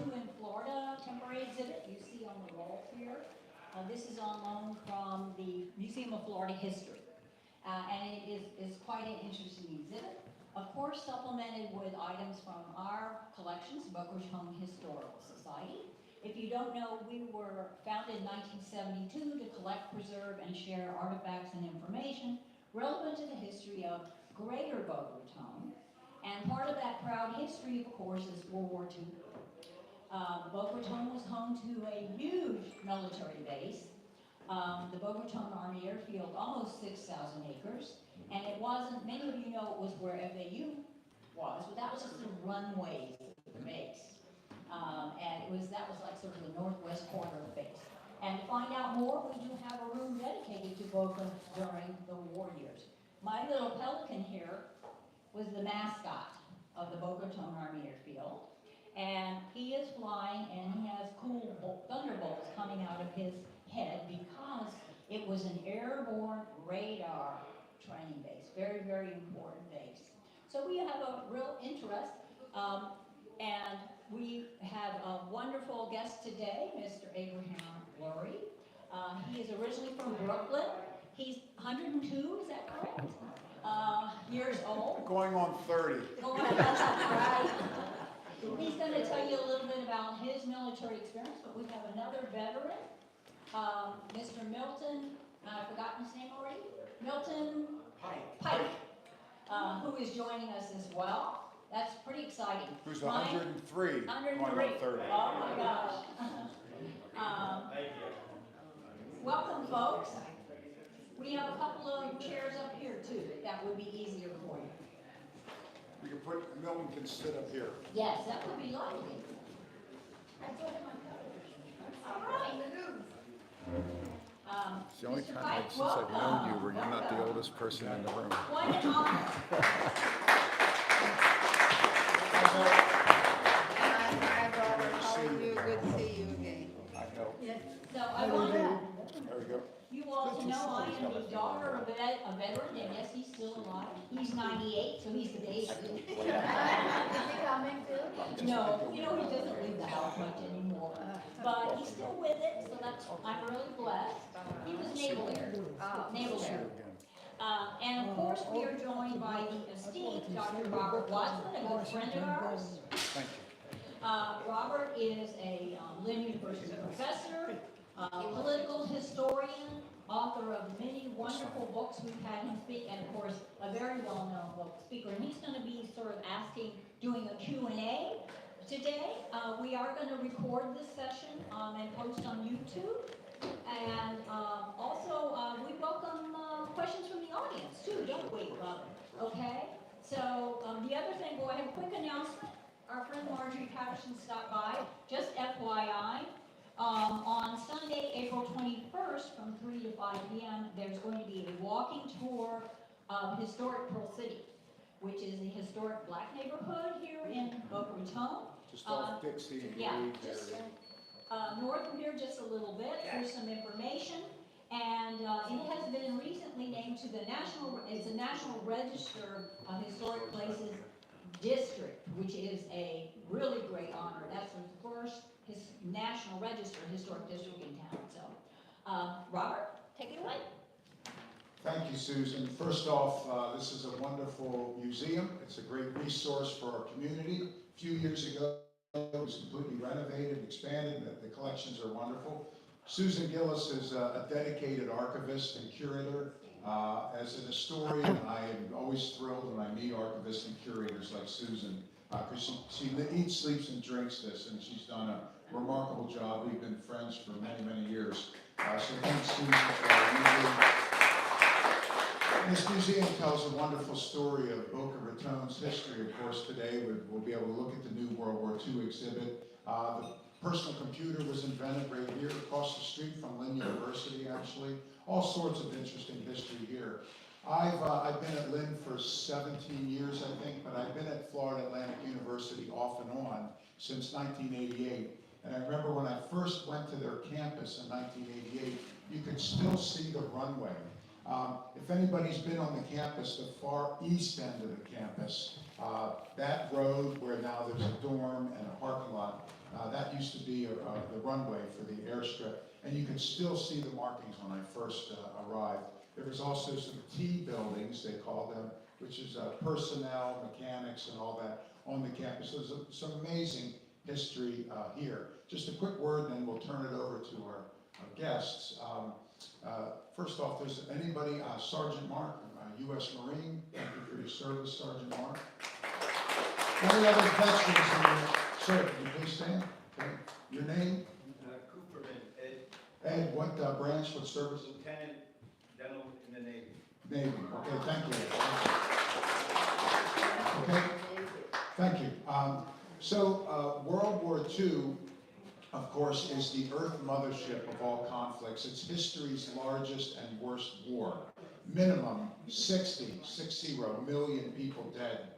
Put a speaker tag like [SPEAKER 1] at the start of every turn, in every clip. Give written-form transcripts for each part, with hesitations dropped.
[SPEAKER 1] II in Florida temporary exhibit you see on the wall here. This is on loan from the Museum of Florida History. And it is quite an interesting exhibit. Of course, supplemented with items from our collections, Boca Raton Historical Society. If you don't know, we were founded in 1972 to collect, preserve, and share artifacts and information relevant to the history of Greater Boca Raton. And part of that proud history, of course, is World War II. Boca Raton was home to a huge military base. The Boca Raton Army Airfield, almost 6,000 acres. And it wasn't, many of you know it was where FAU was, but that was just the runways of the base. And that was like sort of the northwest corner of the base. And to find out more, we do have a room dedicated to Boca during the war years. My little pelican here was the mascot of the Boca Raton Army Airfield. And he is flying, and he has cool thunderbolts coming out of his head because it was an airborne radar training base. Very, very important base. So we have a real interest, and we have a wonderful guest today, Mr. Abraham Lurie. He is originally from Brooklyn. He's 102, is that correct? Years old.
[SPEAKER 2] Going on 30.
[SPEAKER 1] Right. He's going to tell you a little bit about his military experience, but we have another veteran, Mr. Milton, I've forgotten his name already, Milton Pike, who is joining us as well. That's pretty exciting.
[SPEAKER 2] Who's 103,
[SPEAKER 1] 103.
[SPEAKER 2] going on 30.
[SPEAKER 1] Oh my gosh. Welcome, folks. We have a couple of chairs up here, too. That would be easier for you.
[SPEAKER 2] We can Milton can sit up here.
[SPEAKER 1] Yes, that would be lovely. All right.
[SPEAKER 3] It's the only
[SPEAKER 1] Mr.
[SPEAKER 3] time
[SPEAKER 1] Pike,
[SPEAKER 3] since I've known you where you're not the
[SPEAKER 1] welcome.
[SPEAKER 3] oldest person in the room.
[SPEAKER 1] What an honor.
[SPEAKER 4] Hi, Robert. How are you? Good to see you again.
[SPEAKER 2] I know.
[SPEAKER 1] So I want
[SPEAKER 2] There we go.
[SPEAKER 1] you all to know I am the daughter of a veteran, and yes, he's still alive. He's 98, so he's the baby.
[SPEAKER 4] Is he coming too?
[SPEAKER 1] No, he doesn't leave the house much anymore. But he's still with it, so I'm really blessed. He was naval air. Naval air. And of course, we are joined by the esteemed Dr. Robert Watson, a good friend of ours.
[SPEAKER 2] Thank you.
[SPEAKER 1] Robert is a Lynn University professor, political historian, author of many wonderful books. We've had him speak, and of course, a very well-known book speaker. And he's going to be sort of doing a Q&A today. We are going to record this session and post on YouTube. And also, we welcome questions from the audience, too, don't we, Robert? Okay? So the other thing, go ahead, quick announcement. Our friend Marjorie Patterson stopped by, just FYI. On Sunday, April 21st, from 3 to 5 p.m., there's going to be a walking tour of historic Pearl City, which is a historic black neighborhood here in Boca Raton.
[SPEAKER 2] Just off Dixie and
[SPEAKER 1] Yeah,
[SPEAKER 2] Reed
[SPEAKER 1] just
[SPEAKER 2] area.
[SPEAKER 1] north of here just a little bit. Here's some information. And it has been recently named to the National Register of Historic Places District, which is a really great honor. That's the first National Register Historic District in town. So, Robert, take it away.
[SPEAKER 5] Thank you, Susan. First off, this is a wonderful museum. It's a great resource for our community. A few years ago, it was completely renovated, expanded. The collections are wonderful. Susan Gillis is a dedicated archivist and curator. As an historian, I am always thrilled when I meet archivists and curators like Susan, because she eats, sleeps, and drinks this, and she's done a remarkable job. We've been friends for many, many years. So thanks, Susan, for this museum tells a wonderful story of Boca Raton's history. Of course, today we'll be able to look at the new World War II exhibit. The personal computer was invented right here across the street from Lynn University, actually. All sorts of interesting history here. I've been at Lynn for 17 years, I think, but I've been at Florida Atlantic University off and on since 1988. And I remember when I first went to their campus in 1988, you could still see the runway. If anybody's been on the campus, the far east end of the campus, that road where now there's a dorm and a parking parking lot. That used to be the runway for the airstrip, and you could still see the markings when I first arrived. There was also some T buildings, they called them, which is personnel, mechanics, and all that on the campus. So there's some amazing history here. Just a quick word, and then we'll turn it over to our guests. First off, there's anybody, Sergeant Mark, U.S. Marine. Thank you for your service, Sergeant Mark. Any other veterans in here? Sir, can you please stand? Okay. Your name?
[SPEAKER 6] Cooperman, Ed,
[SPEAKER 5] Ed, what branch, what service?
[SPEAKER 6] Lieutenant General in the Navy.
[SPEAKER 5] Navy. Okay, thank you. Okay, thank you. World War II, of course, is the Earth mothership of all conflicts. It's history's largest and worst war. Minimum 60 million people dead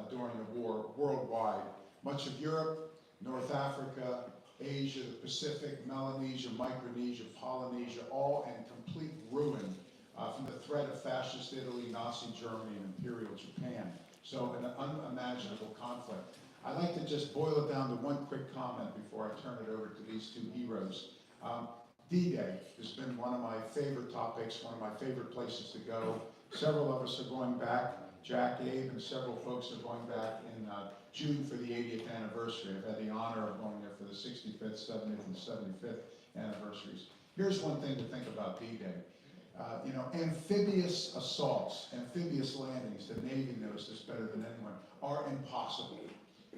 [SPEAKER 5] during the war worldwide. Much of Europe, North Africa, Asia, the Pacific, Melanesia, Micronesia, Polynesia, all in complete ruin from the threat of fascist Italy, Nazi Germany, and Imperial Japan. So an unimaginable conflict. I'd like to just boil it down to one quick comment before I turn it over to these two heroes. D-Day has been one of my favorite topics, one of my favorite places to go. Several of us are going back. Jack, Abe, and several folks are going back in June for the 80th anniversary. I've had the honor of going there for the 65th, 70th, and 75th anniversaries. Here's one thing to think about D-Day. Amphibious assaults, amphibious landings, the Navy knows this better than anyone, are impossible.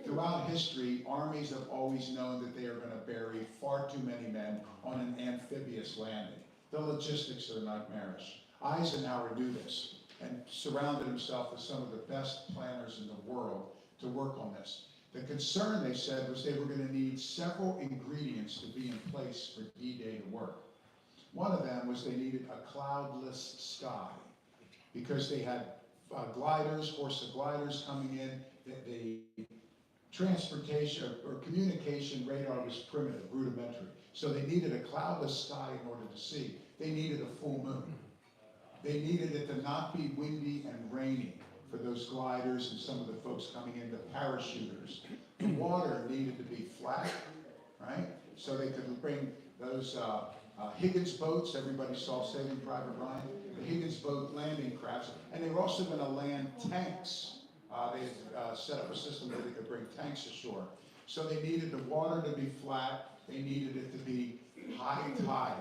[SPEAKER 5] Throughout history, armies have always known that they are going to bury far too many men on an amphibious landing. The logistics are nightmarish. Eisenhower knew this and surrounded himself with some of the best planners in the world to work on this. The concern, they said, was they were going to need several ingredients to be in place for D-Day to work. One of them was they needed a cloudless sky because they had gliders, horse gliders coming in. The transportation or communication radar was primitive, rudimentary. So they needed a cloudless sky in order to see. They needed a full moon. They needed it to not be windy and rainy for those gliders and some of the folks coming in, the parachuters. The water needed to be flat, right? So they could bring those Higgins boats. Everybody saw Saving Private Ryan. The Higgins boat landing crafts. And they were also going to land tanks. They had set up a system where they could bring tanks ashore. So they needed the water to be flat. They needed it to be high tide.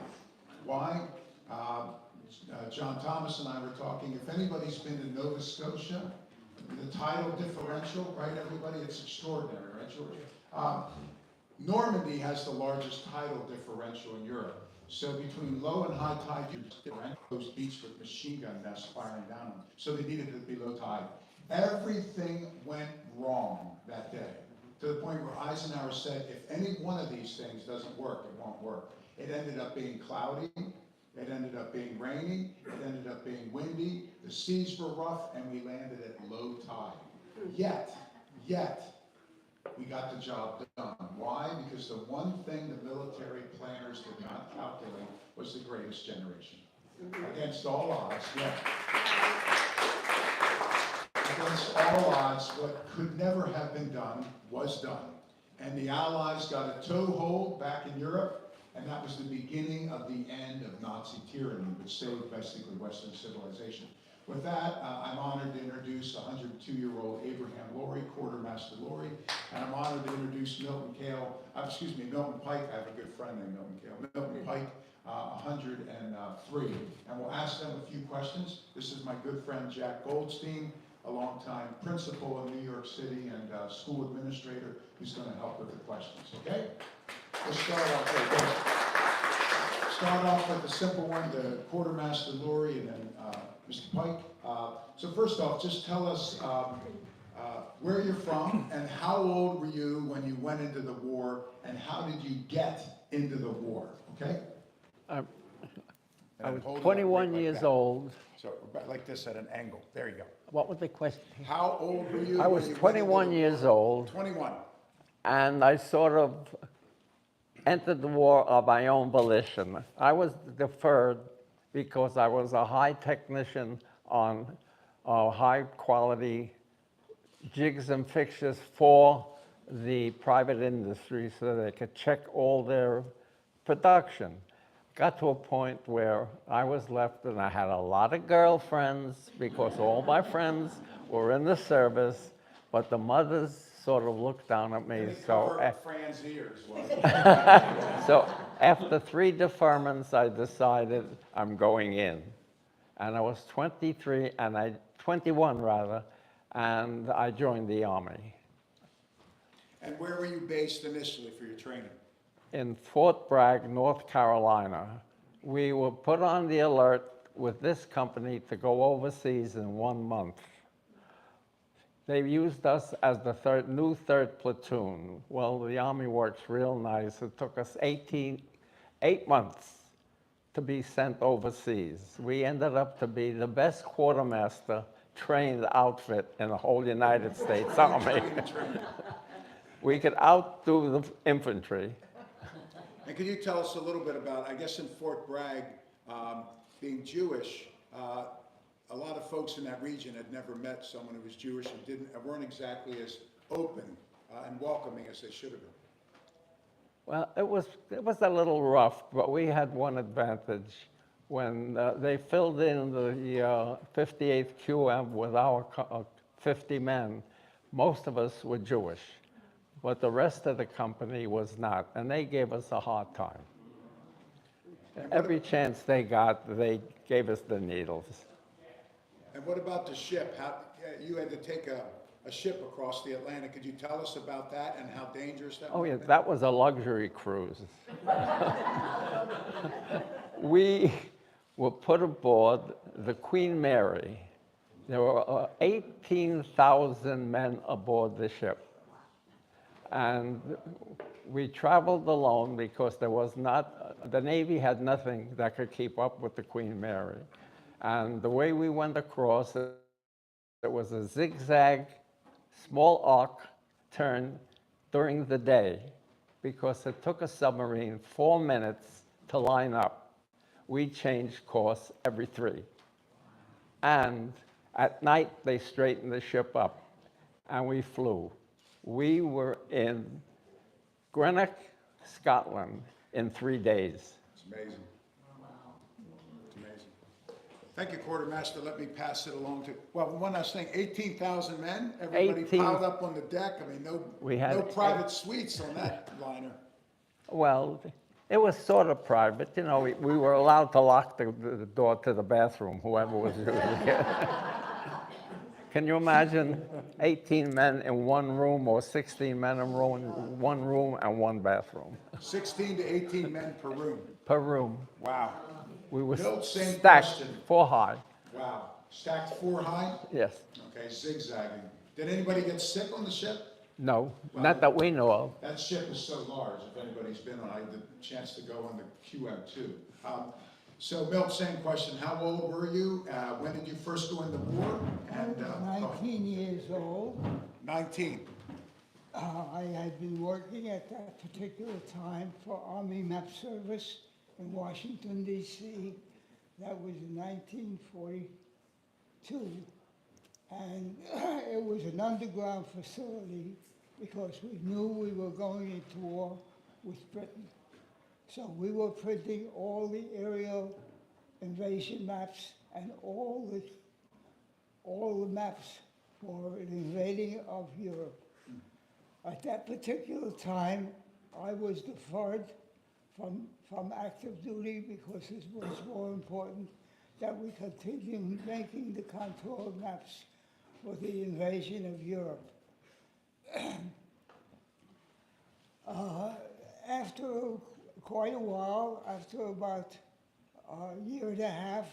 [SPEAKER 5] Why? John Thomas and I were talking, if anybody's been to Nova Scotia, the tidal differential, right, everybody? It's extraordinary, right, George? Normandy has the largest tidal differential in Europe. So between low and high tide, you those beach with machine gun nests firing down on them. So they needed it to be low tide. Everything went wrong that day, to the point where Eisenhower said, if any one of these things doesn't work, it won't work. It ended up being cloudy. It ended up being rainy, it ended up being windy, the seas were rough, and we landed at low tide. Yet, we got the job done. Why? Because the one thing the military planners did not calculate was the greatest generation. Against all odds, against all odds, what could never have been done was done. And the Allies got a toehold back in Europe, and that was the beginning of the end of Nazi tyranny, which saved basically Western civilization. With that, I'm honored to introduce 102-year-old Abraham Lurie, Quartermaster Lurie, and I'm honored to introduce Milton Pike. I have a good friend named Milton Pike, 103. And we'll ask them a few questions. This is my good friend Jack Goldstein, a longtime principal in New York City and school administrator, who's going to help with the questions, okay? Let's start off with the simple one, the Quartermaster Lurie, and then Mr. Pike. So first off, just tell us where you're from and how old were you when you went into the war, and how did you get into the war, okay?
[SPEAKER 7] I was
[SPEAKER 2] Hold it up
[SPEAKER 7] 21
[SPEAKER 2] like
[SPEAKER 7] years
[SPEAKER 2] that.
[SPEAKER 7] old.
[SPEAKER 2] So like this at an angle. There you go.
[SPEAKER 7] What was the question?
[SPEAKER 2] How old were you?
[SPEAKER 7] I was
[SPEAKER 2] when you went into
[SPEAKER 7] 21
[SPEAKER 2] the
[SPEAKER 7] years
[SPEAKER 2] war?
[SPEAKER 7] old,
[SPEAKER 2] 21.
[SPEAKER 7] and I sort of entered the war of my own volition. I was deferred because I was a high technician on high quality jigs and fixtures for the private industry so they could check all their production. Got to a point where I was left and I had a lot of girlfriends because all my friends were in the service, but the mothers sort of looked down at me.
[SPEAKER 2] They
[SPEAKER 7] So,
[SPEAKER 2] cover Fran's ears. Well,
[SPEAKER 7] so after 3 deferments, I decided I'm going in. And I was 21 rather, and I joined the Army.
[SPEAKER 2] and where were you based initially for your training?
[SPEAKER 7] In Fort Bragg, North Carolina. We were put on the alert with this company to go overseas in 1 month. They used us as the new third platoon. Well, the Army works real nice. It took us 8 months to be sent overseas. We ended up to be the best quartermaster trained outfit in the whole United States Army. We could outdo the infantry.
[SPEAKER 2] And could you tell us a little bit about, I guess in Fort Bragg, being Jewish, a lot of folks in that region had never met someone who was Jewish and weren't exactly as open and welcoming as they should have been.
[SPEAKER 7] Well, it was a little rough, but we had one advantage. When they filled in the 58th QM with our 50 men, most of us were Jewish, but the rest of the company was not, and they gave us a hard time. Every chance they got, they gave us the needles.
[SPEAKER 2] And what about the ship? You had to take a ship across the Atlantic. Could you tell us about that and how dangerous that was?
[SPEAKER 7] Oh yeah, that was a luxury cruise. We were put aboard the Queen Mary. There were 18,000 men aboard the ship. And we traveled alone because the Navy had nothing that could keep up with the Queen Mary. And the way we went across, it was a zigzag, small arc turn during the day because it took a submarine 4 minutes to line up. We changed course every 3. And at night, they straightened the ship up, and we flew. We were in Greenock, Scotland, in 3 days.
[SPEAKER 2] It's amazing. It's amazing. Thank you, Quartermaster. Let me pass it along to, well, one last thing, 18,000 men, everybody
[SPEAKER 7] 18.
[SPEAKER 2] piled up on the deck. I mean, no private suites on that liner.
[SPEAKER 7] Well, it was sort of private. You know, we were allowed to lock the door to the bathroom, whoever was using it. Can you imagine 18 men in 1 room or 16 men in 1 room and 1 bathroom?
[SPEAKER 2] 16 to 18 men per room.
[SPEAKER 7] Per room.
[SPEAKER 2] Wow.
[SPEAKER 7] We were
[SPEAKER 2] Milt, same
[SPEAKER 7] stacked
[SPEAKER 2] question.
[SPEAKER 7] 4 high.
[SPEAKER 2] Wow. Stacked 4 high?
[SPEAKER 7] Yes.
[SPEAKER 2] Okay, zigzagging. Did anybody get sick on the ship?
[SPEAKER 7] No, not that we know of.
[SPEAKER 2] That ship is so large, if anybody's been on, I had the chance to go on the QM2. So Milt, same question, how old were you? When did you first go in the war? And
[SPEAKER 8] 19 years old.
[SPEAKER 2] 19.
[SPEAKER 8] I had been working at that particular time for Army Map Service in Washington, D.C. That was in 1942. And it was an underground facility because we knew we were going into war with Britain. So we were printing all the aerial invasion maps and all the maps for an invading of Europe. At that particular time, I was deferred from active duty because it was more important that we continue making the contour maps for the invasion of Europe. After quite a while, after about a year and a half,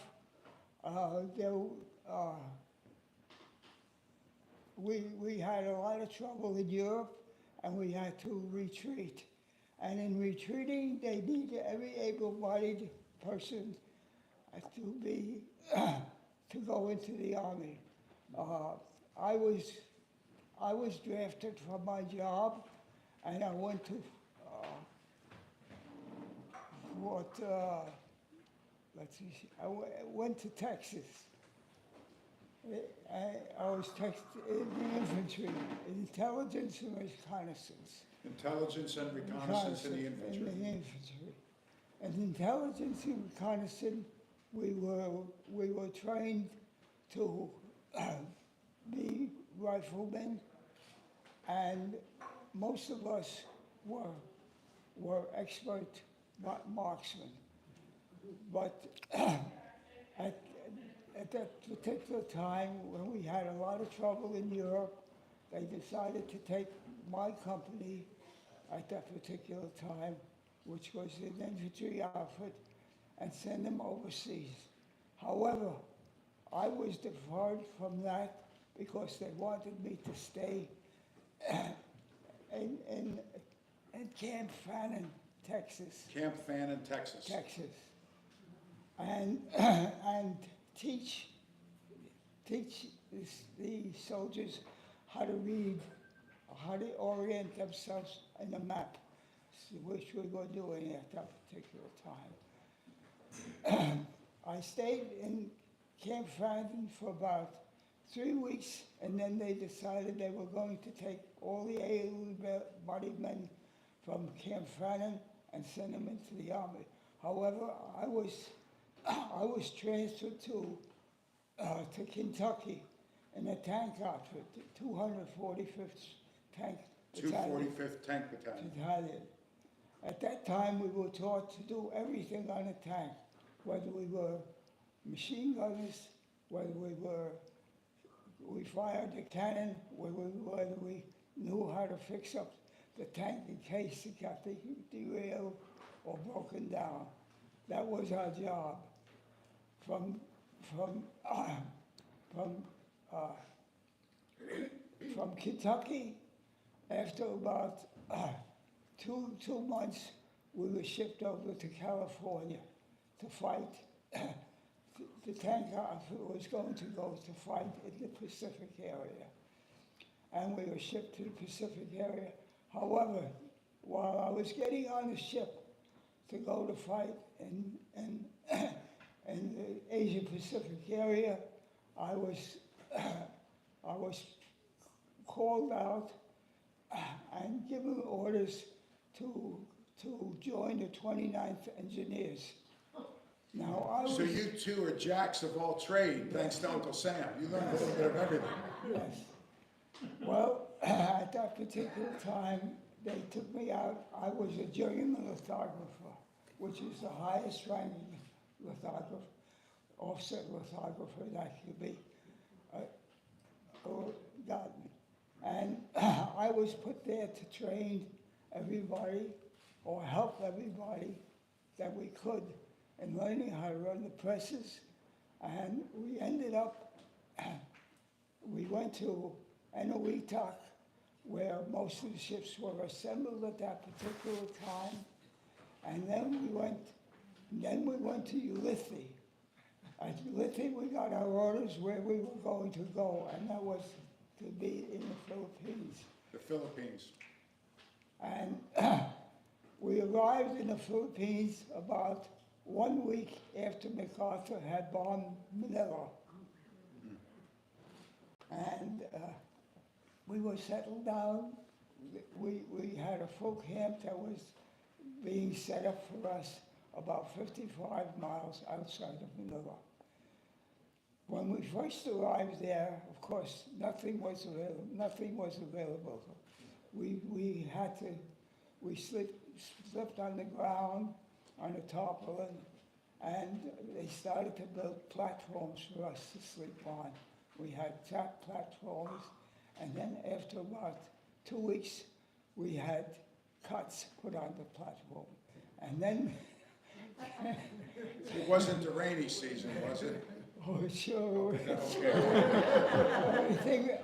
[SPEAKER 8] we had a lot of trouble in Europe, and we had to retreat. And in retreating, they need every able-bodied person to go into the Army. I was drafted from my job, and I went to I went to Texas I was in the infantry, intelligence and reconnaissance.
[SPEAKER 2] Intelligence and reconnaissance in the infantry.
[SPEAKER 8] In the infantry. And intelligence and reconnaissance, we were trained to be riflemen, and most of us were expert marksmen. But at that particular time, when we had a lot of trouble in Europe, they decided to take my company at that particular time, which was an infantry outfit, and send them overseas. However, I was deferred from that because they wanted me to stay in Camp Fannin, Texas.
[SPEAKER 2] Camp Fannin, Texas.
[SPEAKER 8] And teach the soldiers how to read, how to orient themselves in the map, which we were doing at that particular time. I stayed in Camp Fannin for about 3 weeks, and then they decided they were going to take all the able-bodied men from Camp Fannin and send them into the army. However, I was transferred to Kentucky in a tank outfit, 245th Tank Battalion.
[SPEAKER 2] 245th Tank Battalion.
[SPEAKER 8] Battalion. At that time, we were taught to do everything on a tank, whether we were machine gunners, whether we fired a cannon, whether we knew how to fix up the tank in case it got derailed or broken down. That was our job. From Kentucky, after about 2 months, we were shipped over to California to fight. The tank outfit was going to go to fight in the Pacific area. And we were shipped to the Pacific area. However, while I was getting on the ship to go to fight in the Asia Pacific area, I was called out and given orders to join the 29th Engineers. Now, I was...
[SPEAKER 2] So you two are jacks of all trade, thanks to Uncle Sam. You learned a little bit of everything.
[SPEAKER 8] Yes. Well, at that particular time, they took me out. I was a journeyman lithographer, which is the highest ranking lithographer, offset lithographer that could be gotten. And I was put there to train everybody or help everybody that we could in learning how to run the presses. And we ended up, we went to Eniwetok, where most of the ships were assembled at that particular time. And then we went to Ulithi. At Ulithi, we got our orders where we were going to go, and that was to be in the Philippines.
[SPEAKER 2] The Philippines.
[SPEAKER 8] And we arrived in the Philippines about 1 week after MacArthur had bombed Manila. And we were settled down. We had a full camp that was being set up for us about 55 miles outside of Manila. When we first arrived there, of course, nothing was available. We slept on the ground, on a tarpaulin, and they started to build platforms for us to sleep on. We had platforms, and then after about 2 weeks, we had cots put on the platform. And then...
[SPEAKER 2] It wasn't the rainy season, was it?
[SPEAKER 8] Oh, sure.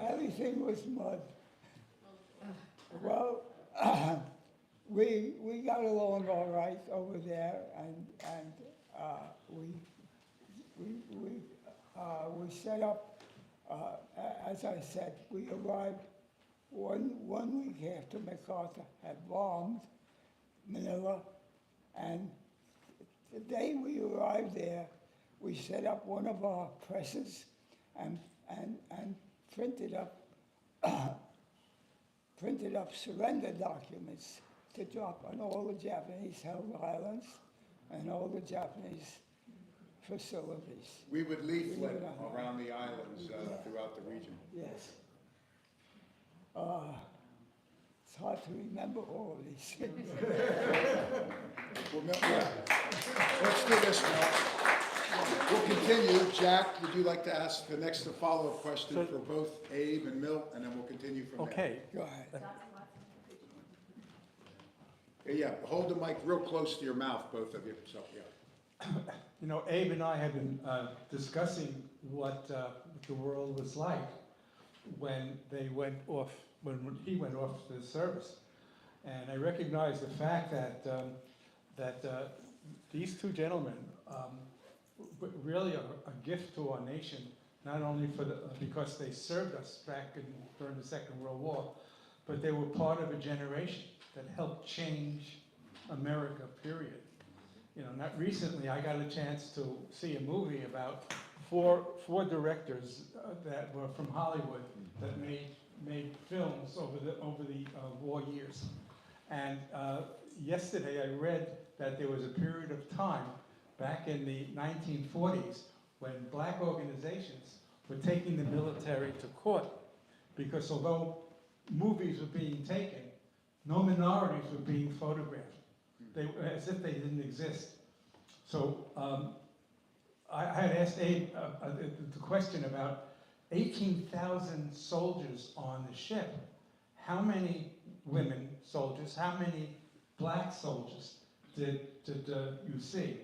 [SPEAKER 8] Everything was mud. Well, we got along all right over there, and we set up. As I said, we arrived one week after MacArthur had bombed Manila, and the day we arrived there, we set up one of our presses, and and printed up surrender documents to drop on all the Japanese-held islands and all the Japanese facilities.
[SPEAKER 2] We would leaflet around the islands throughout the region.
[SPEAKER 8] Yes. It's hard to remember all of these things.
[SPEAKER 2] Well, Mil- yeah. Let's do this, Mel. We'll continue. Jack, would you like to ask the next follow-up question for both Abe and Milt, and then we'll continue from there?
[SPEAKER 9] Okay,
[SPEAKER 8] Go ahead.
[SPEAKER 2] Yeah, hold the mic real close to your mouth, both of you, so, yeah.
[SPEAKER 9] you know, Abe and I have been discussing what the world was like when they went off, when he went off to the service. And I recognize the fact that these two gentlemen really are a gift to our nation, not only because they served us back during the Second World War, but they were part of a generation that helped change America, period. You know, not recently, I got a chance to see a movie about four directors that were from Hollywood that made films over the war years. And yesterday I read that there was a period of time back in the 1940s when black organizations were taking the military to court, because although movies were being taken, no minorities were being photographed, as if they didn't exist. So I had asked Abe the question about 18,000 soldiers on the ship. How many women soldiers, how many black soldiers did you see?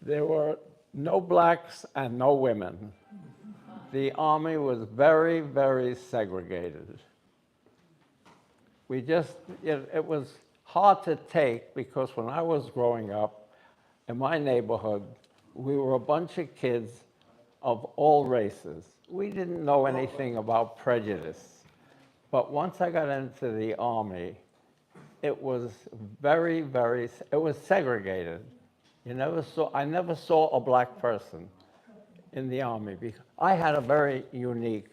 [SPEAKER 7] There were no blacks and no women. The Army was very, very segregated. It was hard to take, because when I was growing up in my neighborhood, we were a bunch of kids of all races. We didn't know anything about prejudice. But once I got into the Army, it was it was segregated. I never saw a black person in the Army, because I had a very unique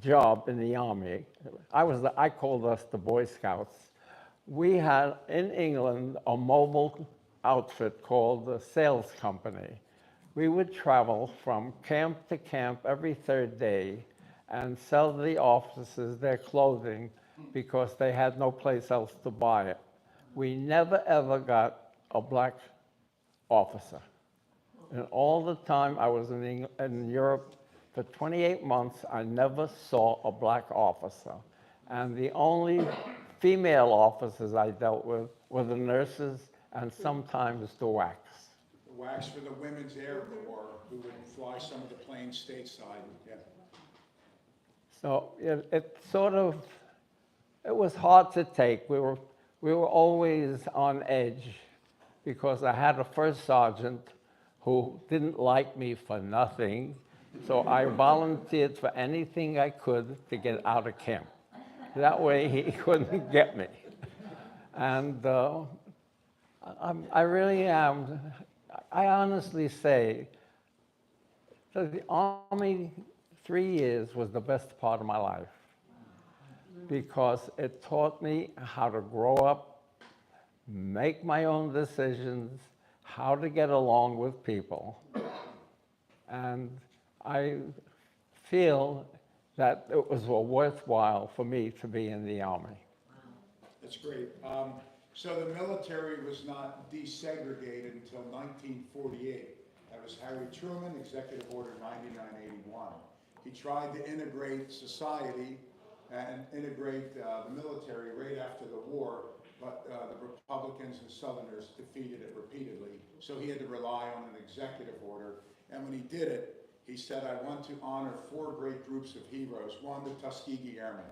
[SPEAKER 7] job in the Army. I called us the Boy Scouts. We had in England a mobile outfit called the Sales Company. We would travel from camp to camp every third day and sell the officers their clothing because they had no place else to buy it. We never ever got a black officer. And all the time I was in Europe for 28 months, I never saw a black officer. And the only female officers I dealt with were the nurses and sometimes the WACs.
[SPEAKER 2] The wax for the Women's Air Corps, who would fly some of the planes stateside, yeah.
[SPEAKER 7] So it was hard to take. We were always on edge, because I had a first sergeant who didn't like me for nothing. So I volunteered for anything I could to get out of camp. That way he couldn't get me. And I really am, I honestly say that the Army 3 years was the best part of my life, because it taught me how to grow up, make my own decisions, how to get along with people. And I feel that it was worthwhile for me to be in the Army.
[SPEAKER 2] That's great. So the military was not desegregated until 1948. That was Harry Truman, Executive Order 9981. He tried to integrate society and integrate the military right after the war, but the Republicans and Southerners defeated it repeatedly. So he had to rely on an executive order. And when he did it, he said, I want to honor 4 great groups of heroes. 1, the Tuskegee Airmen,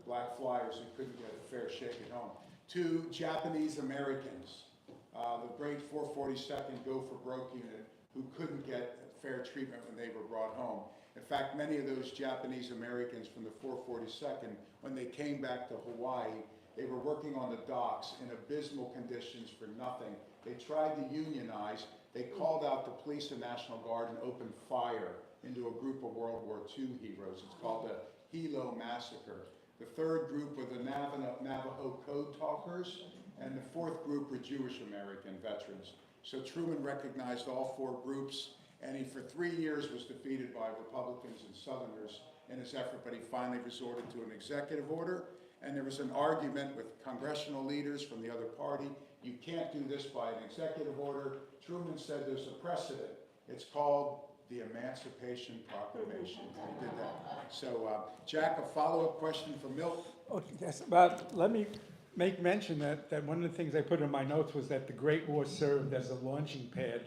[SPEAKER 2] black flyers who couldn't get a fair shake at home. 2, Japanese Americans, the great 442nd Go for Broke unit, who couldn't get fair treatment when they were brought home. In fact, many of those Japanese Americans from the 442nd, when they came back to Hawaii, they were working on the docks in abysmal conditions for nothing. They tried to unionize. They called out the police and National Guard and opened fire into a group of World War II heroes. It's called the Hilo Massacre. The third group were the Navajo Code Talkers, and the fourth group were Jewish American veterans. So Truman recognized all four groups, and he for 3 years was defeated by Republicans and Southerners in his effort, but he finally resorted to an executive order, and there was an argument with congressional leaders from the other party. You can't do this by an executive order. Truman said there's a precedent. It's called the Emancipation Proclamation. He did that. So, Jack, a follow-up question from Milt.
[SPEAKER 9] Oh, yes, but let me make mention that one of the things I put in my notes was that the Great War served as a launching pad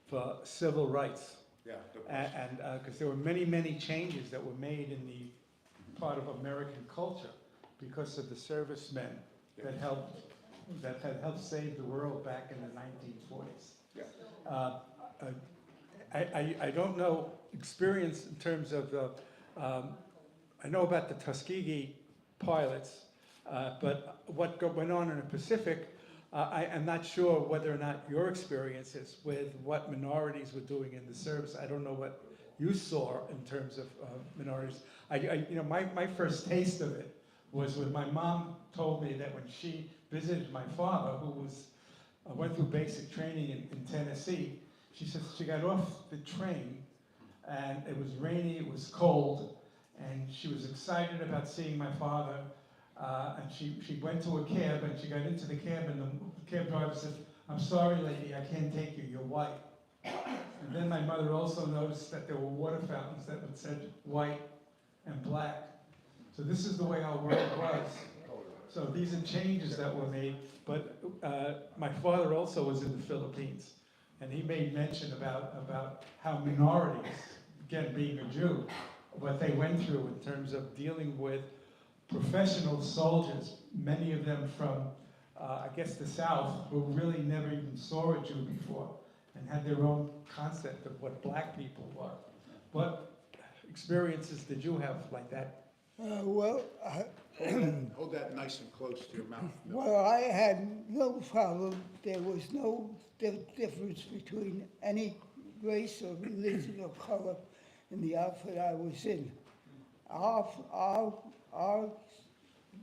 [SPEAKER 9] for civil rights.
[SPEAKER 2] Yeah.
[SPEAKER 9] And because there were many, many changes that were made in the part of American culture because of the servicemen that had helped save the world back in the 1940s.
[SPEAKER 2] Yeah.
[SPEAKER 9] I don't know experience in terms of, I know about the Tuskegee pilots, but what went on in the Pacific, I am not sure whether or not your experiences with what minorities were doing in the service. I don't know what you saw in terms of minorities. My first taste of it was when my mom told me that when she visited my father, who went through basic training in Tennessee, she said she got off the train and it was rainy, it was cold, and she was excited about seeing my father. And she went to a cab and she got into the cab and the cab driver said, "I'm sorry, lady, I can't take you, you're white." And then my mother also noticed that there were water fountains that would said white and black. So this is the way our world was. So these are changes that were made. But my father also was in the Philippines, and he made mention about how minorities, again being a Jew, what they went through in terms of dealing with professional soldiers, many of them from, I guess, the South, who really never even saw a Jew before and had their own concept of what black people were. What experiences did you have like that?
[SPEAKER 2] Hold that nice and close to your mouth. Milt.
[SPEAKER 8] Well, I had no problem. There was no difference between any race or religion or color in the outfit I was in. Our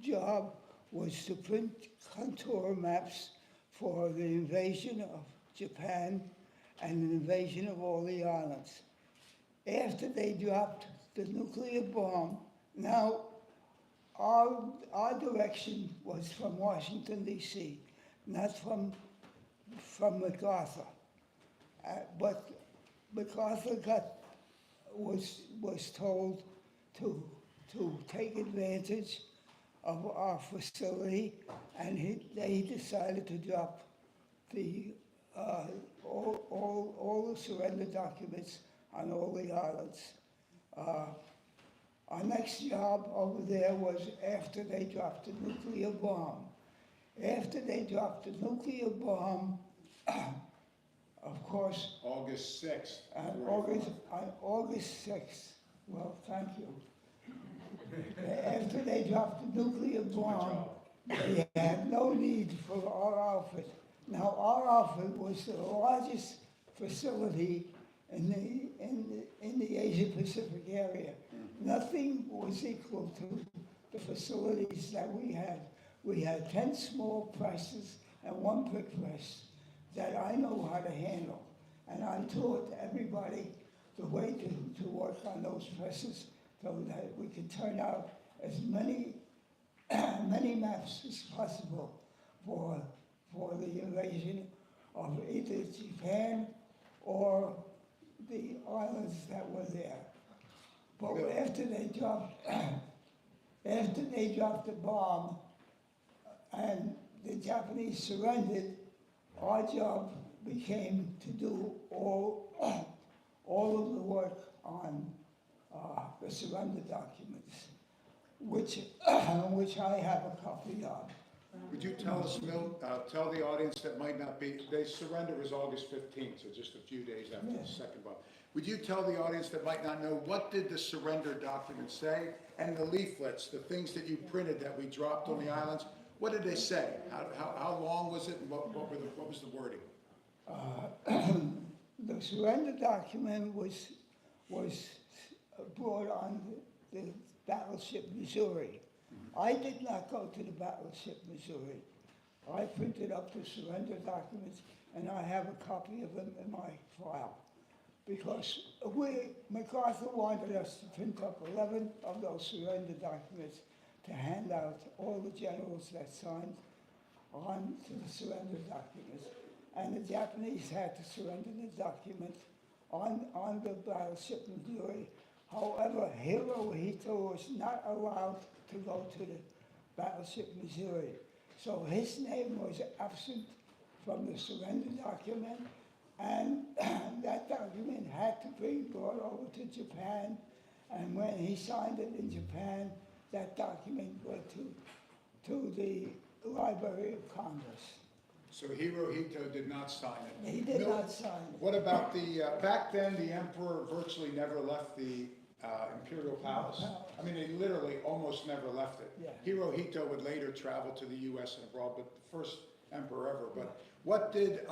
[SPEAKER 8] job was to print contour maps for the invasion of Japan and the invasion of all the islands. After they dropped the nuclear bomb, now our direction was from Washington, D.C., not from MacArthur. But MacArthur was told to take advantage of our facility, and they decided to drop all the surrender documents on all the islands. Our next job over there was after they dropped the nuclear bomb. After they dropped the nuclear bomb, of course,
[SPEAKER 2] August 6th.
[SPEAKER 8] on August 6th, well, thank you. After they dropped the nuclear bomb, they had no need for our outfit. Now, our outfit was the largest facility in the Asia-Pacific area. Nothing was equal to the facilities that we had. We had 10 small presses and 1 big press that I know how to handle. And I taught everybody the way to work on those presses so that we could turn out as many maps as possible for the invasion of either Japan or the islands that were there. But after they dropped the bomb and the Japanese surrendered, our job became to do all of the work on the surrender documents, which I have a copy of.
[SPEAKER 2] Would you tell us, Milt, tell the audience that might not be, the surrender was August 15th, so just a few days after the second bomb. Would you tell the audience that might not know, what did the surrender document say? And the leaflets, the things that you printed that we dropped on the islands, what did they say? How long was it, and what was the wording?
[SPEAKER 8] The surrender document was brought on the battleship Missouri. I did not go to the battleship Missouri. I printed up the surrender documents, and I have a copy of them in my file. Because MacArthur wanted us to print up 11 of those surrender documents to hand out to all the generals that signed on to the surrender documents. And the Japanese had to surrender the document on the battleship Lurie. However, Hirohito was not allowed to go to the battleship Missouri. So his name was absent from the surrender document, and that document had to be brought over to Japan. And when he signed it in Japan, that document went to the Library of Congress.
[SPEAKER 2] So Hirohito did not sign it.
[SPEAKER 8] He did not sign it.
[SPEAKER 2] What about back then, the emperor virtually never left the imperial palace? I mean, he literally almost never left it.
[SPEAKER 8] Yeah.
[SPEAKER 2] Hirohito would later travel to the US and abroad, but the first emperor ever. But what did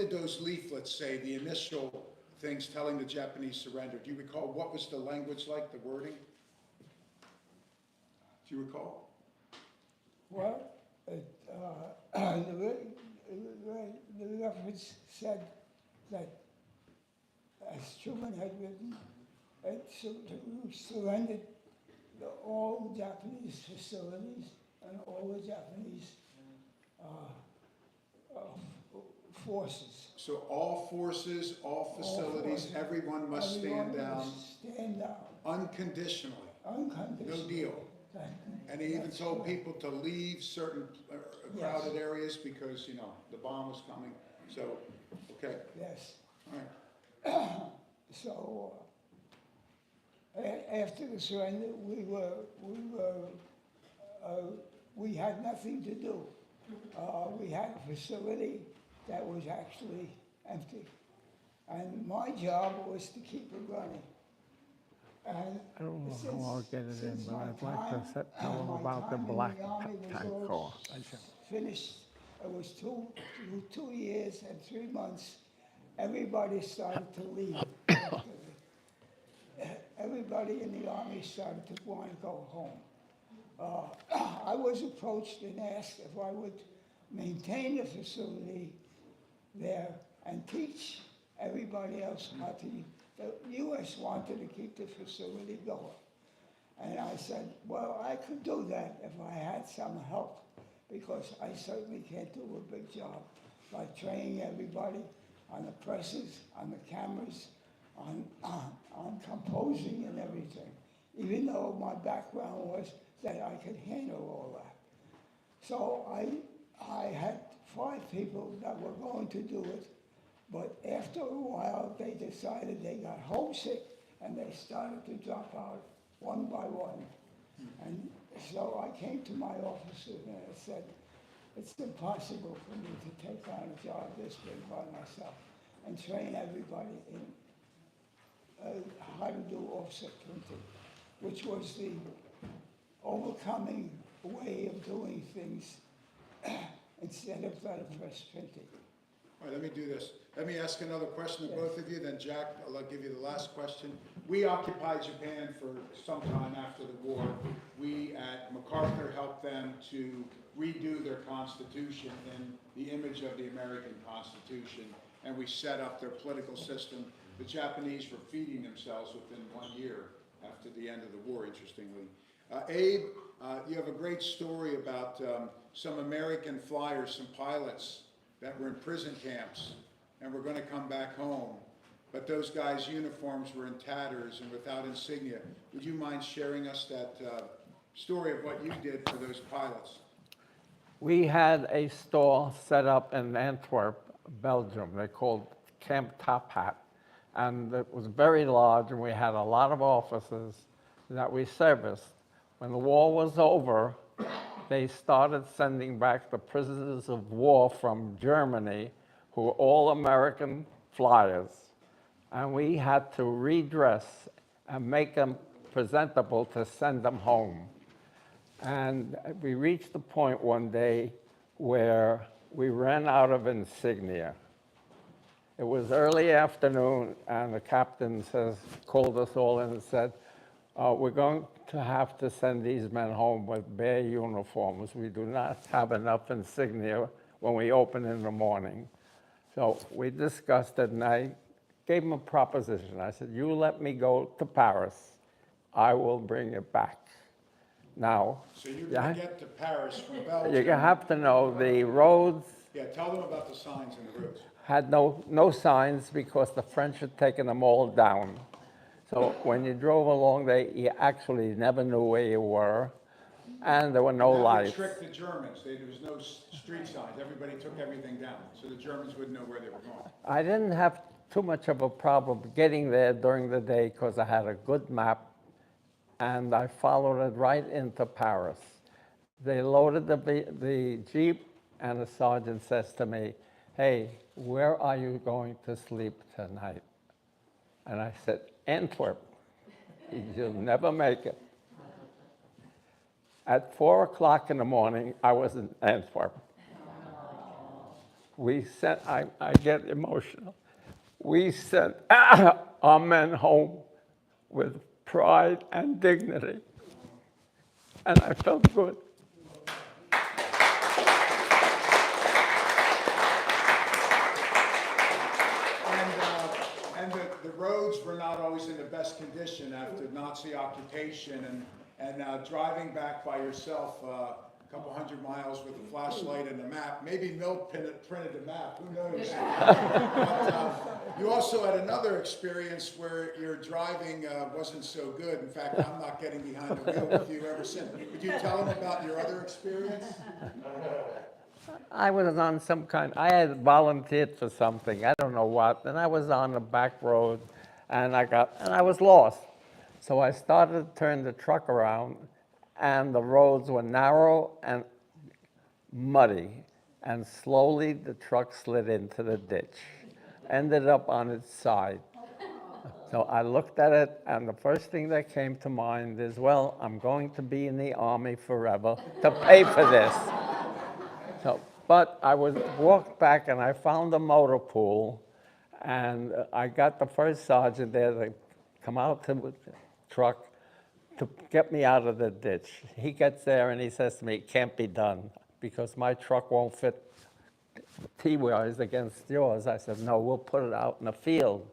[SPEAKER 2] those leaflets say, the initial things telling the Japanese surrender? Do you recall what was the language like, the wording? Do you recall?
[SPEAKER 8] Well, the reference said that, as Truman had written, it surrendered all Japanese facilities and all the Japanese forces.
[SPEAKER 2] So all forces, all facilities, everyone must stand down
[SPEAKER 8] Stand down,
[SPEAKER 2] unconditionally.
[SPEAKER 8] unconditionally.
[SPEAKER 2] No deal. And he even told people to leave certain crowded areas because, you know, the bomb was coming. So, okay,
[SPEAKER 8] Yes.
[SPEAKER 2] all right.
[SPEAKER 8] So, after the surrender, we had nothing to do. We had a facility that was actually empty. And my job was to keep it running. And
[SPEAKER 7] I don't know
[SPEAKER 8] since-
[SPEAKER 7] how I'll get it in,
[SPEAKER 8] since
[SPEAKER 7] but
[SPEAKER 8] my
[SPEAKER 7] I'd like to
[SPEAKER 8] time-
[SPEAKER 7] tell them
[SPEAKER 8] my
[SPEAKER 7] about the
[SPEAKER 8] time in
[SPEAKER 7] black
[SPEAKER 8] Army was
[SPEAKER 7] tank
[SPEAKER 8] all
[SPEAKER 7] car.
[SPEAKER 8] Finished, it was two years and 3 months, everybody started to leave. Everybody in the Army started to want to go home. I was approached and asked if I would maintain the facility there and teach everybody else how to. The U.S. wanted to keep the facility going. And I said, well, I could do that if I had some help, because I certainly can't do a big job, like training everybody on the presses, on the cameras, on composing and everything, even though my background was that I could handle all that. So I had 5 people that were going to do it, but after a while they decided they got homesick and they started to drop out one by one. And so I came to my office and I said, it's impossible for me to take on a job this big by myself and train everybody in how to do offset printing, which was the overcoming way of doing things instead of letterpress printing.
[SPEAKER 2] All right, let me do this. Let me ask another question to both of you, then Jack, I'll give you the last question. We occupied Japan for some time after the war. We at MacArthur helped them to redo their constitution in the image of the American Constitution, and we set up their political system. The Japanese were feeding themselves within 1 year after the end of the war, interestingly. Abe, you have a great story about some American flyers, some pilots that were in prison camps and were going to come back home, but those guys' uniforms were in tatters and without insignia. Would you mind sharing us that story of what you did for those pilots?
[SPEAKER 7] We had a store set up in Antwerp, Belgium. They called Camp Top Hat. And it was very large, and we had a lot of officers that we serviced. When the war was over, they started sending back the prisoners of war from Germany, who were all American flyers. And we had to redress and make them presentable to send them home. And we reached the point one day where we ran out of insignia. It was early afternoon, and the captain called us all in and said, we're going to have to send these men home with bare uniforms. We do not have enough insignia when we open in the morning. So we discussed it, and I gave him a proposition. I said, you let me go to Paris, I will bring it back. Now,
[SPEAKER 2] So you're gonna get to Paris from Belgium.
[SPEAKER 7] you have to know the roads
[SPEAKER 2] Yeah, tell them about the signs and the roads.
[SPEAKER 7] had no signs because the French had taken them all down. So when you drove along there, you actually never knew where you were, and there were no
[SPEAKER 2] That would
[SPEAKER 7] lights.
[SPEAKER 2] trick the Germans. There was no street signs. Everybody took everything down, so the Germans wouldn't know where they were going.
[SPEAKER 7] I didn't have too much of a problem getting there during the day because I had a good map, and I followed it right into Paris. They loaded the Jeep, and the sergeant says to me, hey, where are you going to sleep tonight? And I said, Antwerp. You'll never make it. At 4 o'clock in the morning, I was in Antwerp. I get emotional. We sent our men home with pride and dignity, and I felt good.
[SPEAKER 2] And the roads were not always in the best condition after Nazi occupation, and driving back by yourself a couple hundred miles with a flashlight and a map. Maybe Milt printed the map, who knows? But, you also had another experience where your driving wasn't so good. In fact, I'm not getting behind the wheel with you ever since. Could you tell them about your other experience?
[SPEAKER 7] I was on I had volunteered for something, I don't know what, and I was on the back road, and I was lost. So I started to turn the truck around, and the roads were narrow and muddy, and slowly the truck slid into the ditch, ended up on its side. So I looked at it, and the first thing that came to mind is, well, I'm going to be in the Army forever to pay for this. So, but I walked back, and I found a motor pool, and I got the first sergeant there to come out to the truck to get me out of the ditch. He gets there, and he says to me, it can't be done, because my truck won't fit T-wise against yours. I said, no, we'll put it out in the field.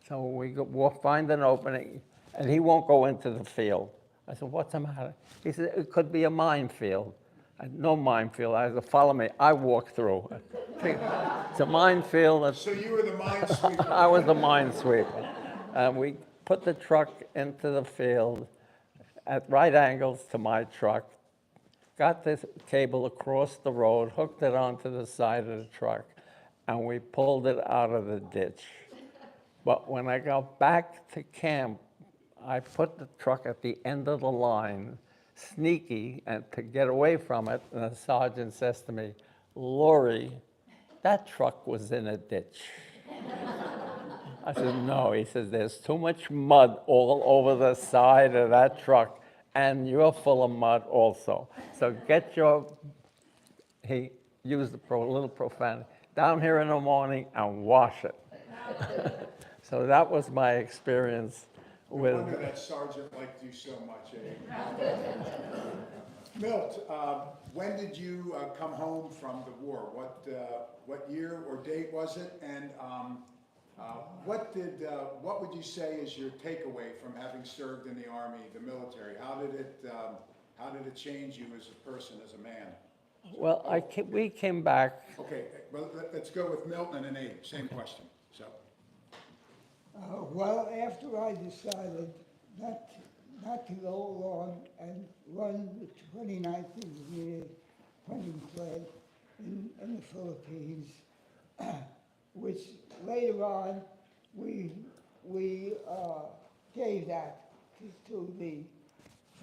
[SPEAKER 7] So we'll find an opening, and he won't go into the field. I said, what's the matter? He said, it could be a minefield. No minefield. I said, follow me. I walked through. It's a minefield.
[SPEAKER 2] So you were the minesweeper.
[SPEAKER 7] I was the minesweeper. And we put the truck into the field at right angles to my truck, got this cable across the road, hooked it onto the side of the truck, and we pulled it out of the ditch. But when I got back to camp, I put the truck at the end of the line, sneaky, and to get away from it, and the sergeant says to me, Lurie, that truck was in a ditch. I said, no. He says, there's too much mud all over the side of that truck, and you're full of mud also. So he used a little profanity, down here in the morning and wash it. So that was my experience with.
[SPEAKER 2] No wonder that sergeant liked you so much, eh? Milt, when did you come home from the war? What year or date was it? And what would you say is your takeaway from having served in the Army, the military? How did it change you as a person, as a man?
[SPEAKER 7] Well, we came back.
[SPEAKER 2] Okay, well, let's go with Milton and Abe. Same question. So.
[SPEAKER 8] Well, after I decided not to go along and run the 29th year hunting flag in the Philippines, which later on we gave that to the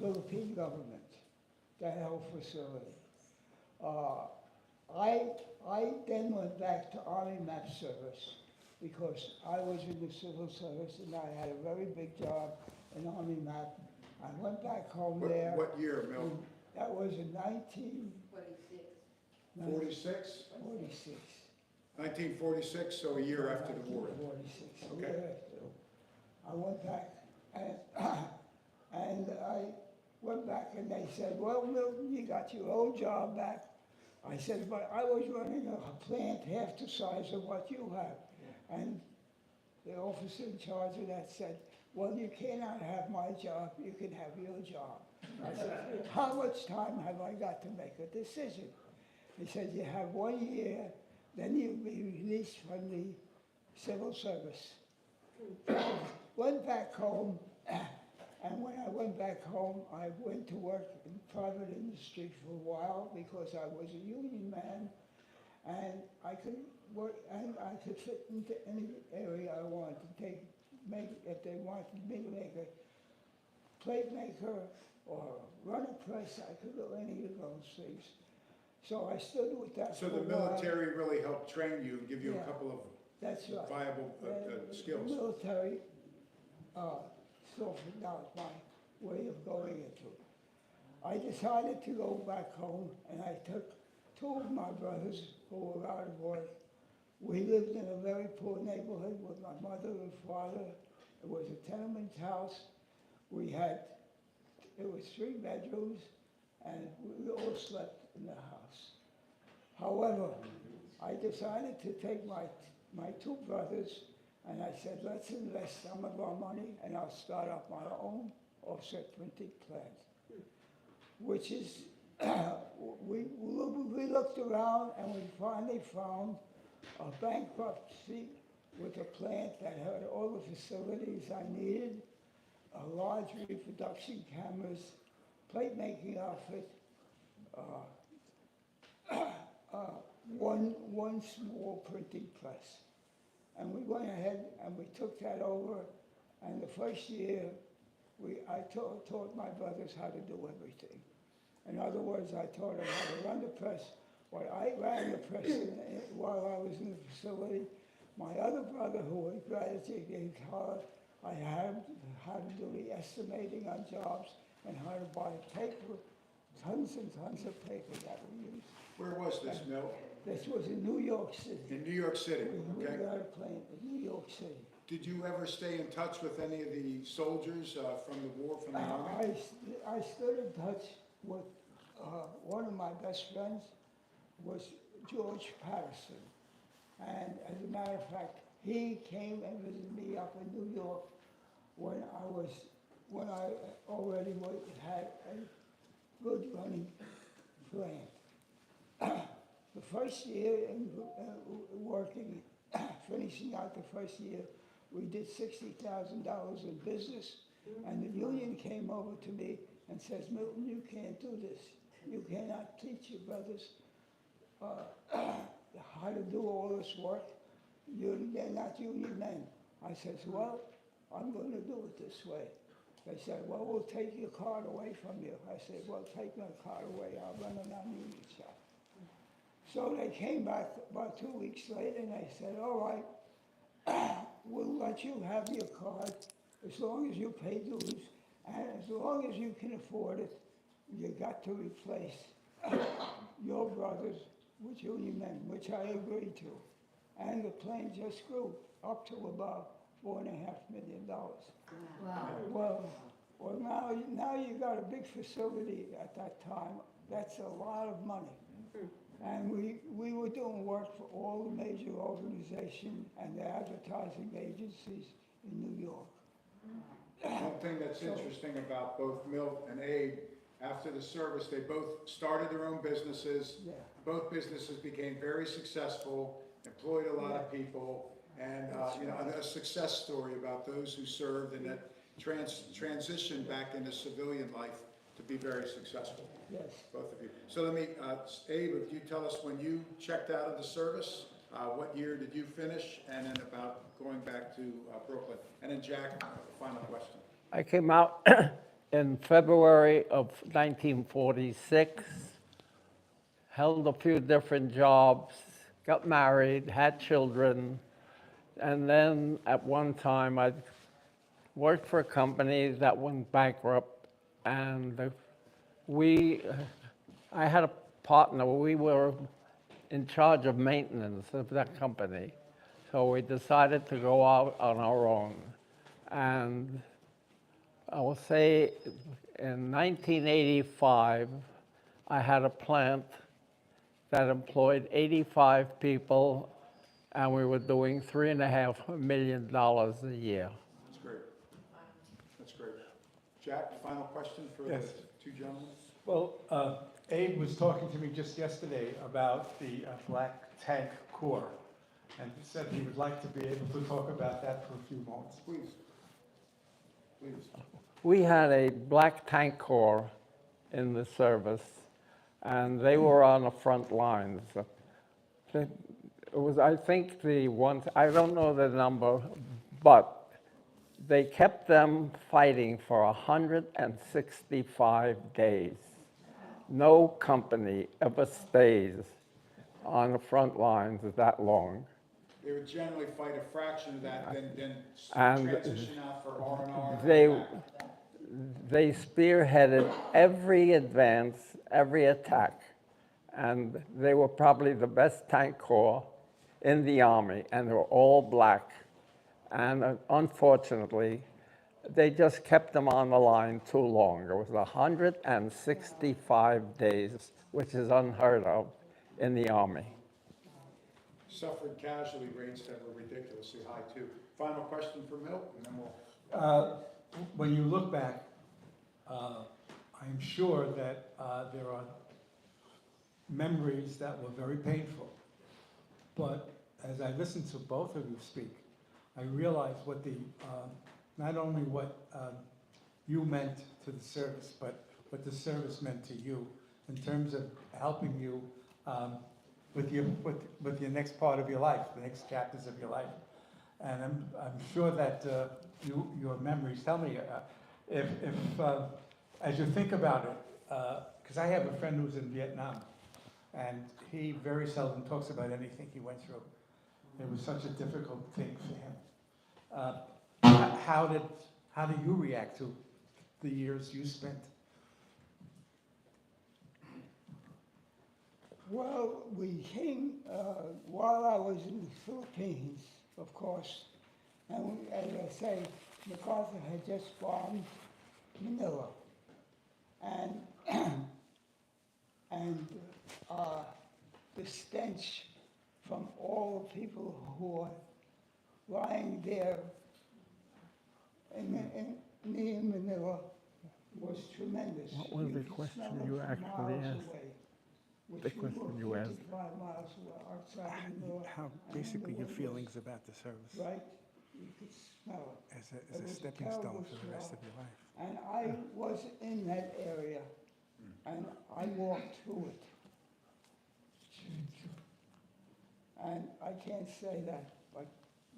[SPEAKER 8] Philippine government, the health facility. I then went back to Army Map Service because I was in the civil service and I had a very big job in Army Map. I went back home there.
[SPEAKER 2] What year, Milton?
[SPEAKER 8] That was in 1946.
[SPEAKER 2] 46?
[SPEAKER 8] 46.
[SPEAKER 2] 1946, so a year after the war.
[SPEAKER 8] 1946,
[SPEAKER 2] Okay.
[SPEAKER 8] year after. I went back and, and I went back and they said, well, Milton, you got your old job back. I said, but I was running a plant half the size of what you have. And the officer in charge of that said, well, you cannot have my job, you can have your job. I said, how much time have I got to make a decision? He said, you have 1 year, then you'll be released from the civil service. Went back home, and when I went back home, I went to work in private industry for a while because I was a union man, and I could work, and I could fit into any area I wanted to if they wanted me to make a plate maker or run a press, I could do any of those things. So I stood with that
[SPEAKER 2] So
[SPEAKER 8] for
[SPEAKER 2] the
[SPEAKER 8] a while.
[SPEAKER 2] military really helped train you and give you a
[SPEAKER 8] Yeah.
[SPEAKER 2] couple of
[SPEAKER 8] That's right.
[SPEAKER 2] viable
[SPEAKER 8] The
[SPEAKER 2] skills.
[SPEAKER 8] military softened out my way of going into it. I decided to go back home, and I took two of my brothers who were out of work. We lived in a very poor neighborhood with my mother and father. It was a tenement house. It was 3 bedrooms, and we all slept in the house. However, I decided to take my two brothers, and I said, let's invest some of our money, and I'll start up my own offset printing plant, which is, we looked around, and we finally found a bankruptcy with a plant that had all the facilities I needed, a large reproduction cameras, plate making outfit, one small printing press. And we went ahead and we took that over, and the first year, I taught my brothers how to do everything. In other words, I taught them how to run the press. Well, I ran the press while I was in the facility. My other brother, who had graduated college, I had how to do the estimating on jobs and how to buy paper, tons and tons of paper that we used.
[SPEAKER 2] Where was this mill?
[SPEAKER 8] This was in New York City.
[SPEAKER 2] In New York City,
[SPEAKER 8] We
[SPEAKER 2] okay?
[SPEAKER 8] got a plant in New York City.
[SPEAKER 2] Did you ever stay in touch with any of the soldiers from the war, from the army?
[SPEAKER 8] I stood in touch with one of my best friends was George Patterson. And as a matter of fact, he came and visited me up in New York when I already had a good running plant. The first year in working, finishing out the first year, we did $60,000 in business, and the union came over to me and says, Milton, you can't do this. You cannot teach your brothers how to do all this work. They're not union men. I says, well, I'm going to do it this way. They said, well, we'll take your card away from you. I said, well, take my card away. I'll run a non-union shop. So they came back about 2 weeks later, and they said, all right, we'll let you have your card as long as you pay dues, and as long as you can afford it, you got to replace your brothers with union men, which I agreed to. And the plane just grew up to about $4.5 million.
[SPEAKER 1] Wow.
[SPEAKER 8] Well, now you got a big facility at that time. That's a lot of money. And we were doing work for all the major organizations and the advertising agencies in New York.
[SPEAKER 2] One thing that's interesting about both Milt and Abe, after the service, they both started their own businesses.
[SPEAKER 8] Yeah.
[SPEAKER 2] Both businesses became very successful, employed a lot of people, and a success story about those who served and that transition back into civilian life to be very successful.
[SPEAKER 8] Yes.
[SPEAKER 2] Both of you. So let me, Abe, if you tell us when you checked out of the service, what year did you finish, and then about going back to Brooklyn. And then Jack, final question.
[SPEAKER 7] I came out in February of 1946, held a few different jobs, got married, had children, and then at one time I worked for a company that went bankrupt, and I had a partner. We were in charge of maintenance of that company. So we decided to go out on our own. And I will say in 1985, I had a plant that employed 85 people, and we were doing $3.5 million a year.
[SPEAKER 2] That's great. That's great. Jack, final question for the
[SPEAKER 9] Yes.
[SPEAKER 2] two gentlemen?
[SPEAKER 9] Well, Abe was talking to me just yesterday about the black tank core, and he said he would like to be able to talk about that for a few moments.
[SPEAKER 2] Please. Please.
[SPEAKER 7] We had a black tank corps in the service, and they were on the front lines. It was, I think, the ones, I don't know the number, but they kept them fighting for 165 days. No company ever stays on the front lines that long.
[SPEAKER 2] They would generally fight a fraction of that, then
[SPEAKER 7] And
[SPEAKER 2] transition out for R&R.
[SPEAKER 7] They spearheaded every advance, every attack, and they were probably the best tank corps in the Army, and they were all black. And unfortunately, they just kept them on the line too long. It was 165 days, which is unheard of in the Army.
[SPEAKER 2] Suffered casualty rates that were ridiculously high, too. Final question for Milt, and then we'll...
[SPEAKER 9] When you look back, I'm sure that there are memories that were very painful. But as I listen to both of you speak, I realize what the, not only what you meant to the service, but what the service meant to you in terms of helping you with your next part of your life, the next chapters of your life. And I'm sure that your memories, tell me, if as you think about it, because I have a friend who's in Vietnam, and he very seldom talks about anything he went through. It was such a difficult thing for him. How do you react to the years you spent?
[SPEAKER 8] Well, we came while I was in the Philippines, of course, and we, as I say, MacArthur had just bombed Manila, and the stench from all the people who were lying there near Manila was tremendous.
[SPEAKER 7] What was the
[SPEAKER 8] You could
[SPEAKER 7] question
[SPEAKER 8] smell it
[SPEAKER 7] you
[SPEAKER 8] from
[SPEAKER 7] actually
[SPEAKER 8] miles
[SPEAKER 7] asked?
[SPEAKER 8] away, which
[SPEAKER 7] The
[SPEAKER 8] we
[SPEAKER 7] question
[SPEAKER 8] were
[SPEAKER 7] you asked.
[SPEAKER 8] 55 miles outside Manila.
[SPEAKER 9] How
[SPEAKER 8] and
[SPEAKER 9] basically
[SPEAKER 8] the
[SPEAKER 9] your
[SPEAKER 8] wind
[SPEAKER 9] feelings
[SPEAKER 8] was
[SPEAKER 9] about the service
[SPEAKER 8] right, you could smell it.
[SPEAKER 9] as
[SPEAKER 8] It
[SPEAKER 9] a
[SPEAKER 8] was
[SPEAKER 9] stepping
[SPEAKER 8] terrible
[SPEAKER 9] stone for the rest
[SPEAKER 8] smell.
[SPEAKER 9] of your life.
[SPEAKER 8] And I was in that area, and I walked through it. And I can't say that, but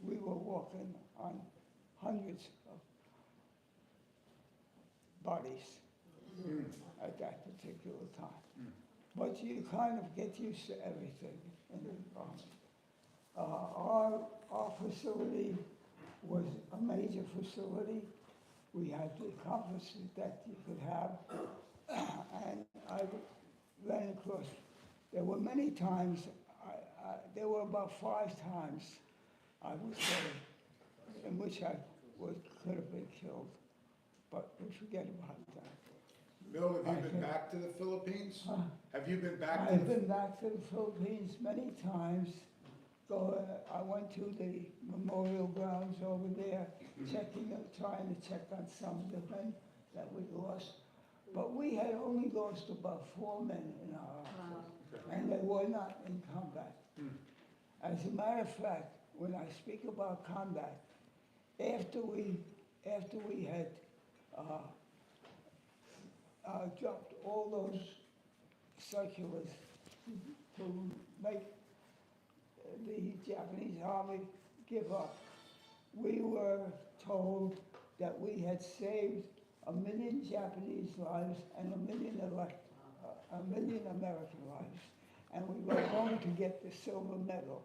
[SPEAKER 8] we were walking on hundreds of bodies at that particular time. But you kind of get used to everything in the Army. Our facility was a major facility. We had the accomplishments that you could have. And I ran across, there were many times, there were about 5 times, I would say, in which I could have been killed. But we forget about that.
[SPEAKER 2] Milt, have you been back to the Philippines? Have you been back to
[SPEAKER 8] I've been back to the Philippines many times. I went to the memorial grounds over there, trying to check on some of the men that we lost. But we had only lost about 4 men in our outfit, and they were not in combat. As a matter of fact, when I speak about combat, after we had dropped all those circulars to make the Japanese army give up, we were told that we had saved 1 million Japanese lives and 1 million American lives, and we were going to get the silver medal.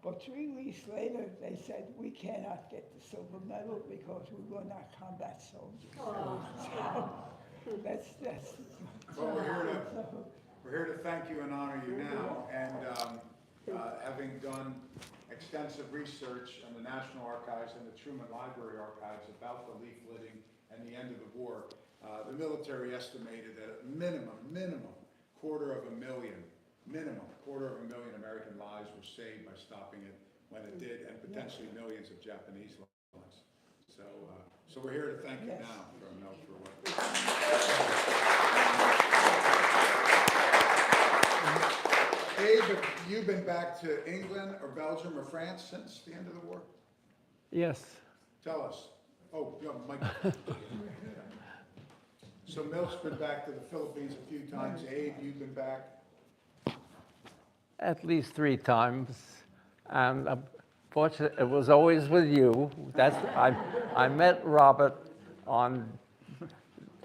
[SPEAKER 8] But 3 weeks later, they said, we cannot get the silver medal because we were not combat soldiers. So that's
[SPEAKER 2] Well, we're here to We're here to thank you and honor you now, and having done extensive research on the National Archives and the Truman Library Archives about the leafleting and the end of the war, the military estimated that at minimum, $250,000 American lives were saved by stopping it when it did, and potentially millions of Japanese lives. So we're here to thank you now for what. Abe, have you been back to England or Belgium or France since the end of the war?
[SPEAKER 7] Yes.
[SPEAKER 2] Tell us. Oh, yeah, Mike. So Milt's been back to the Philippines a few times. Abe, you've been back?
[SPEAKER 7] At least 3 times, and fortunately, it was always with you. I met Robert on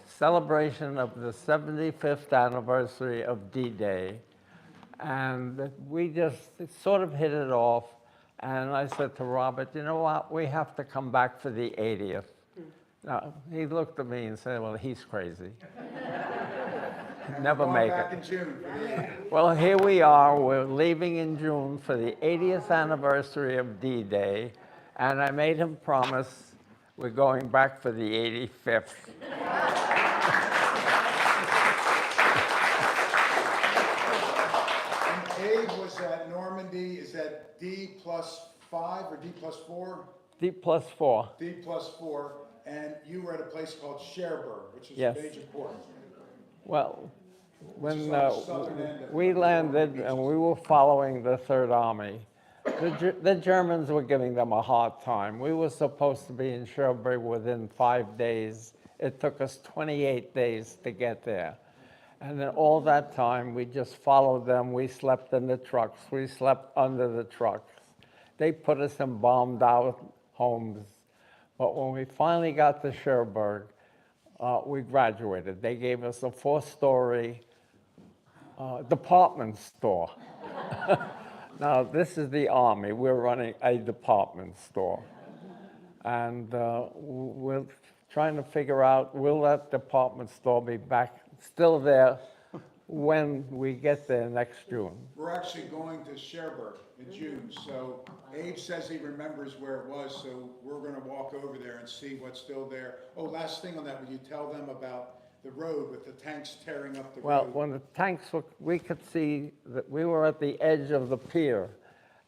[SPEAKER 7] celebration of the 75th anniversary of D-Day, and we just sort of hit it off. And I said to Robert, you know what? We have to come back for the 80th. Now, he looked at me and said, well, he's crazy. Never make
[SPEAKER 2] Back
[SPEAKER 7] it.
[SPEAKER 2] in June for the 80th.
[SPEAKER 7] Well, here we are. We're leaving in June for the 80th anniversary of D-Day, and I made him promise we're going back for the 85th.
[SPEAKER 2] And Abe was at Normandy, is that D+5 or D+4?
[SPEAKER 7] D+4.
[SPEAKER 2] D+4, and you were at a place called Cherbourg, which is
[SPEAKER 7] Yes.
[SPEAKER 2] a major port.
[SPEAKER 7] Well, when
[SPEAKER 2] is on the southern end of
[SPEAKER 7] we
[SPEAKER 2] the
[SPEAKER 7] landed
[SPEAKER 2] beaches.
[SPEAKER 7] and we were following the Third Army, the Germans were giving them a hard time. We were supposed to be in Cherbourg within 5 days. It took us 28 days to get there. And then all that time, we just followed them. We slept in the trucks. We slept under the trucks. They put us in bombed out homes. But when we finally got to Cherbourg, we graduated. They gave us a 4-story department store. Now, this is the Army. We're running a department store. And we're trying to figure out, will that department store be back, still there, when we get there next June?
[SPEAKER 2] We're actually going to Cherbourg in June, so Abe says he remembers where it was, so we're gonna walk over there and see what's still there. Oh, last thing on that, would you tell them about the road with the tanks tearing up the
[SPEAKER 7] Well,
[SPEAKER 2] road?
[SPEAKER 7] when the tanks were, we could see that we were at the edge of the pier,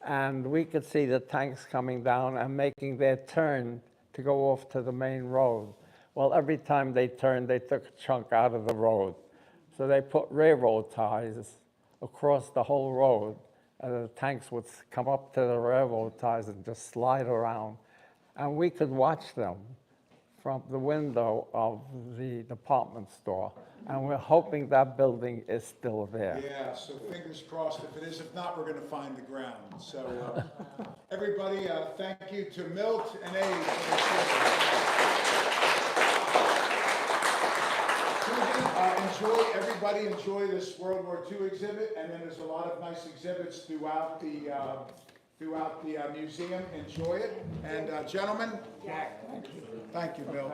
[SPEAKER 7] and we could see the tanks coming down and making their turn to go off to the main road. Well, every time they turned, they took a chunk out of the road. So they put railroad ties across the whole road, and the tanks would come up to the railroad ties and just slide around. And we could watch them from the window of the department store. And we're hoping that building is still there.
[SPEAKER 2] Yeah, so fingers crossed if it is. If not, we're gonna find the ground. So, everybody, thank you to Milt and Abe for their service. Everybody enjoy this World War II exhibit, and then there's a lot of nice exhibits throughout the museum. Enjoy it. And gentlemen, thank you, Milt.